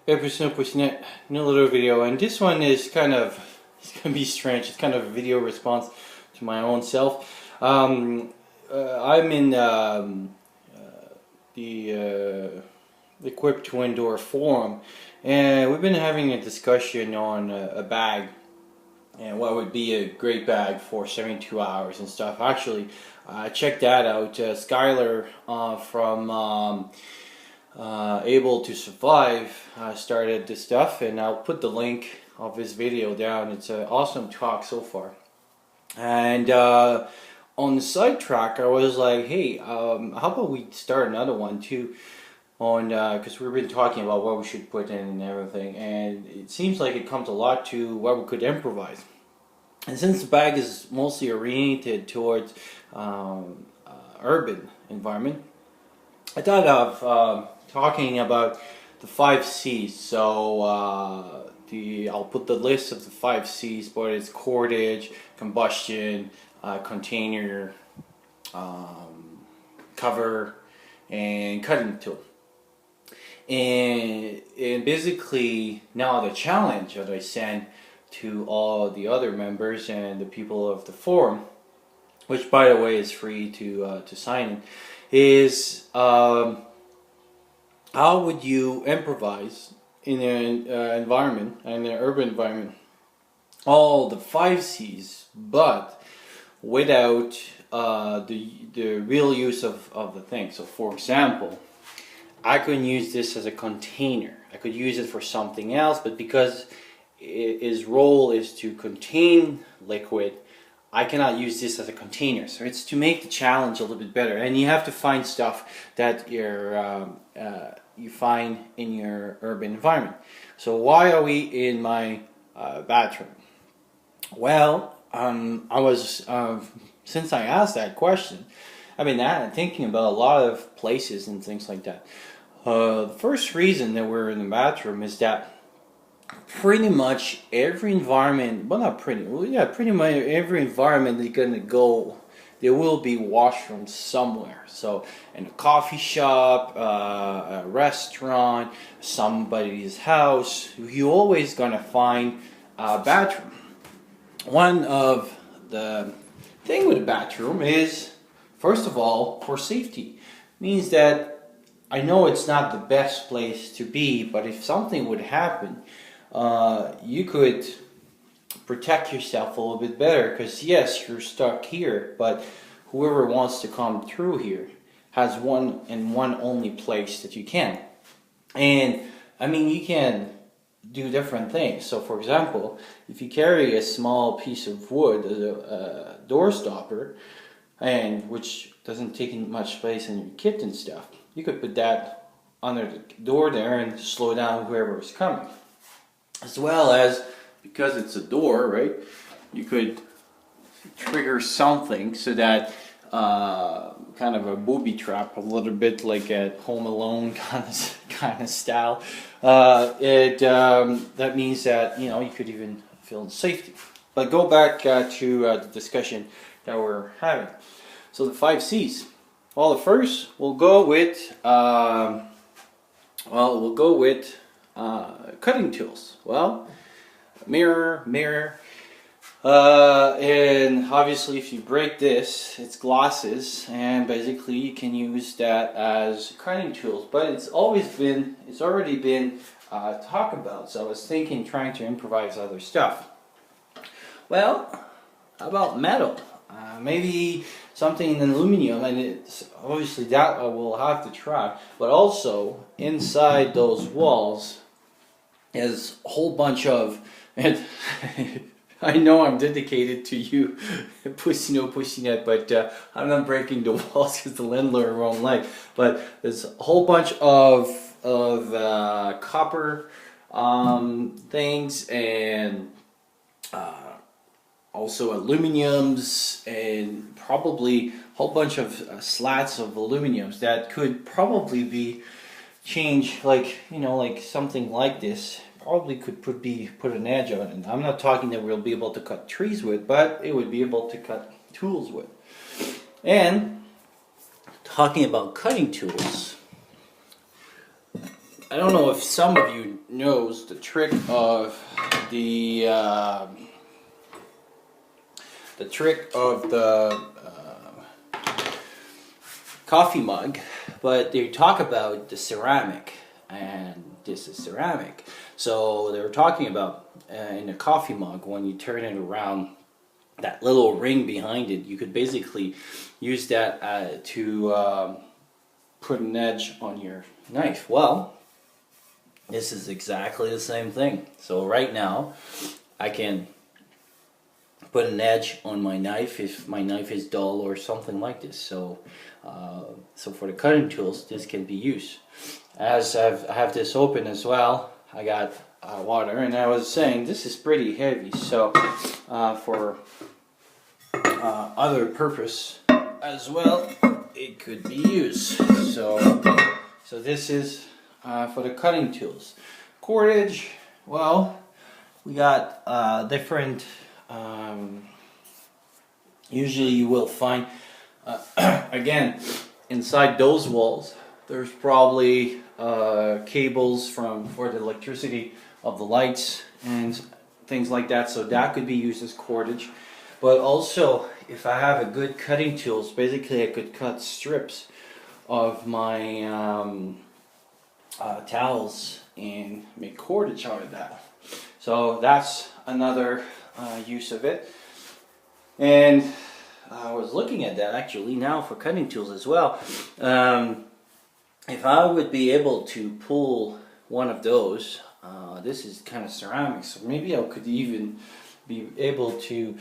episode pushing it, new little video, and this one is it's gonna be strange. It's kind of a video response to my own self. I'm in the Equipped to Indoor forum, and we've been having a discussion on a bag and what would be a great bag for 72 hours and stuff. Actually, check that out. Skylar from Able to Survive started this stuff, and I'll put the link of his video down. It's an awesome talk so far. And on the sidetrack, I was like, hey, how about we start another one too, on because we've been talking about what we should put in and everything, and it seems like it comes a lot to what we could improvise. And since the bag is mostly oriented towards urban environment, I thought of talking about the 5 C's. So I'll put the list of the 5 C's, but it's cordage, combustion, container, cover, and cutting tool. And basically now the challenge that I send to all the other members and the people of the forum, which by the way is free to sign in, is how would you improvise in an environment, in an urban environment, all the 5 C's, but without the real use of the thing. So for example, I could use this as a container. I could use it for something else, but because its role is to contain liquid, I cannot use this as a container. So it's to make the challenge a little bit better, and you have to find stuff that you find in your urban environment. So why are we in my bathroom? Well, I was since I asked that question, I've been thinking about a lot of places and things like that. The first reason that we're in the bathroom is that pretty much every environment, well, not pretty, well, yeah, pretty much every environment you're gonna go, there will be washrooms somewhere. So in a coffee shop, a restaurant, somebody's house, you're always gonna find a bathroom. One of the thing with a bathroom is, first of all, for safety. Means that I know it's not the best place to be, but if something would happen, you could protect yourself a little bit better, because yes, you're stuck here, but whoever wants to come through here has one only place that you can. And I mean, you can do different things. So for example, if you carry a small piece of wood as a door stopper, and which doesn't take much space in your kit and stuff, you could put that under the door there and slow down whoever is coming. As well as, because it's a door, right, you could trigger something so that kind of a booby trap, a little bit like at Home Alone kind of style. That means that you could even feel in safety. But go back to the discussion that we're having. So the 5 C's. Well, the first we'll go with cutting tools. Well, mirror, and obviously if you break this, it's glasses, and basically you can use that as cutting tools. But it's already been talked about. So I was trying to improvise other stuff. Well, how about metal? Maybe something in aluminum, and it's obviously that I will have to try. But also inside those walls is a whole bunch of, and I know I'm dedicated to you, pushing it, but I'm not breaking the walls because the landlord won't like. But there's a whole bunch of copper things, and also aluminiums, and probably a whole bunch of slats of aluminiums that could probably be changed, like something like this probably could put an edge on it. I'm not talking that we'll be able to cut trees with, but it would be able to cut tools with. And talking about cutting tools, I don't know if some of you knows the trick of the coffee mug, but they talk about the ceramic, and this is ceramic. So they were talking about in a coffee mug, when you turn it around, that little ring behind it, you could basically use that to put an edge on your knife. Well, this is exactly the same thing. So right now, I can put an edge on my knife if my knife is dull or something like this. So, so for the cutting tools, this can be used. As I have this open as well, I got water, and I was saying this is pretty heavy. So for other purpose as well, it could be used. So this is for the cutting tools. Cordage, well, we got different. Usually you will find, again, inside those walls, there's probably cables for the electricity of the lights and things like that. So that could be used as cordage. But also, if I have a good cutting tools, basically I could cut strips of my towels and make cordage out of that. So that's another use of it. And I was looking at that actually now for cutting tools as well. If I would be able to pull one of those, this is kind of ceramic, so maybe I could even be able to,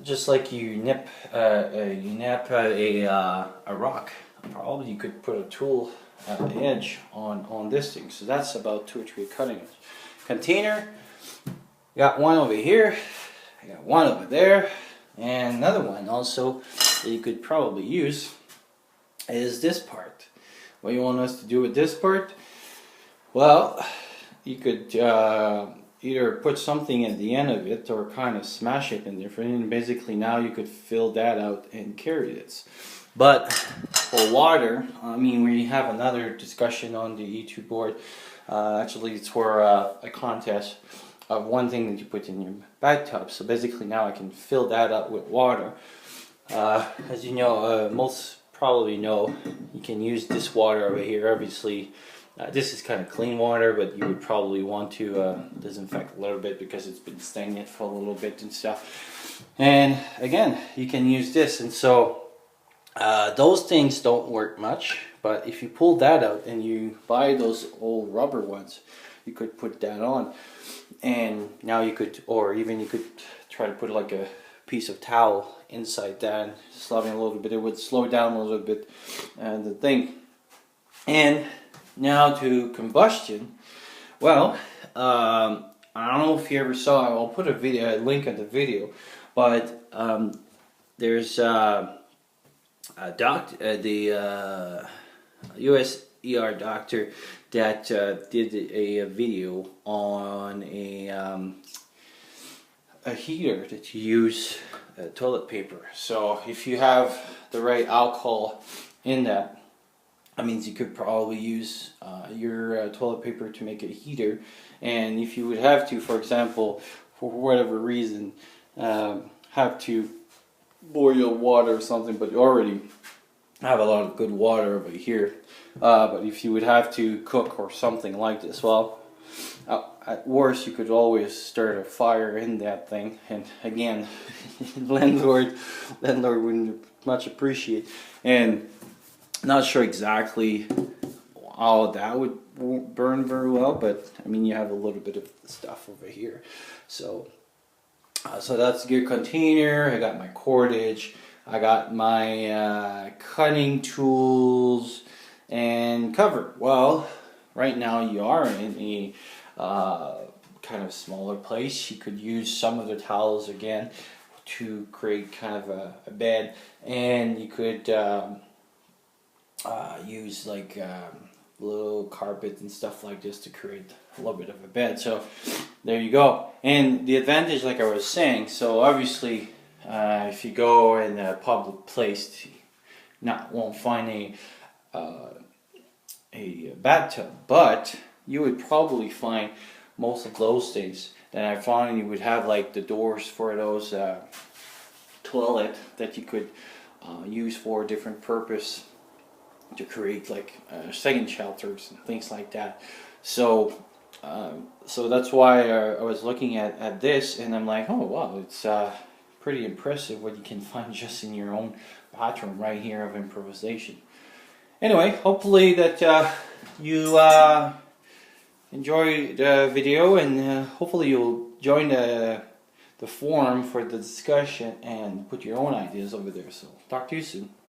just like you nip a rock, probably you could put a tool edge on this thing. So that's about 2 or 3 cutting container. Got one over here, I got one over there, and another one also that you could probably use is this part. What you want us to do with this part? Well, you could either put something at the end of it or kind of smash it in different, and basically now you could fill that out and carry this. But for water, I mean, we have another discussion on the YouTube board. Actually, it's for a contest of one thing that you put in your bathtub. So basically now I can fill that up with water. As you know, most probably know, you can use this water over here. Obviously, this is kind of clean water, but you would probably want to disinfect a little bit because it's been stagnant for a little bit and stuff. And again, you can use this, and so those things don't work much. But if you pull that out and you buy those old rubber ones, you could put that on, and now you could, or even you could try to put like a piece of towel inside that and slobbing a little bit. It would slow down a little bit the thing. And now to combustion. Well, I don't know if you ever saw, I'll put a link on the video, but there's the US ER doctor that did a video on a heater that you use toilet paper. So if you have the right alcohol in that, that means you could probably use your toilet paper to make a heater. And if you would have to, for example, for whatever reason, have to boil water or something, but you already have a lot of good water over here, but if you would have to cook or something like this, well, at worst you could always start a fire in that thing. And again, landlord wouldn't much appreciate, and not sure exactly how that would burn very well, but I mean, you have a little bit of stuff over here. So so that's a good container. I got my cordage, I got my cutting tools and cover. Well, right now you are in a kind of smaller place. You could use some of the towels again to create kind of a bed, and you could use like little carpet and stuff like this to create a little bit of a bed. So there you go. And the advantage, like I was saying, so obviously if you go in a public place, won't find a bathtub, but you would probably find most of those things. Then I found you would have like the doors for those toilet that you could use for different purpose to create like second shelters and things like that. So so that's why I was looking at this, and I'm like, oh wow, it's pretty impressive what you can find just in your own bathroom right here of improvisation. Anyway, hopefully that you enjoy the video, and hopefully you'll join the forum for the discussion and put your own ideas over there. So talk to you soon.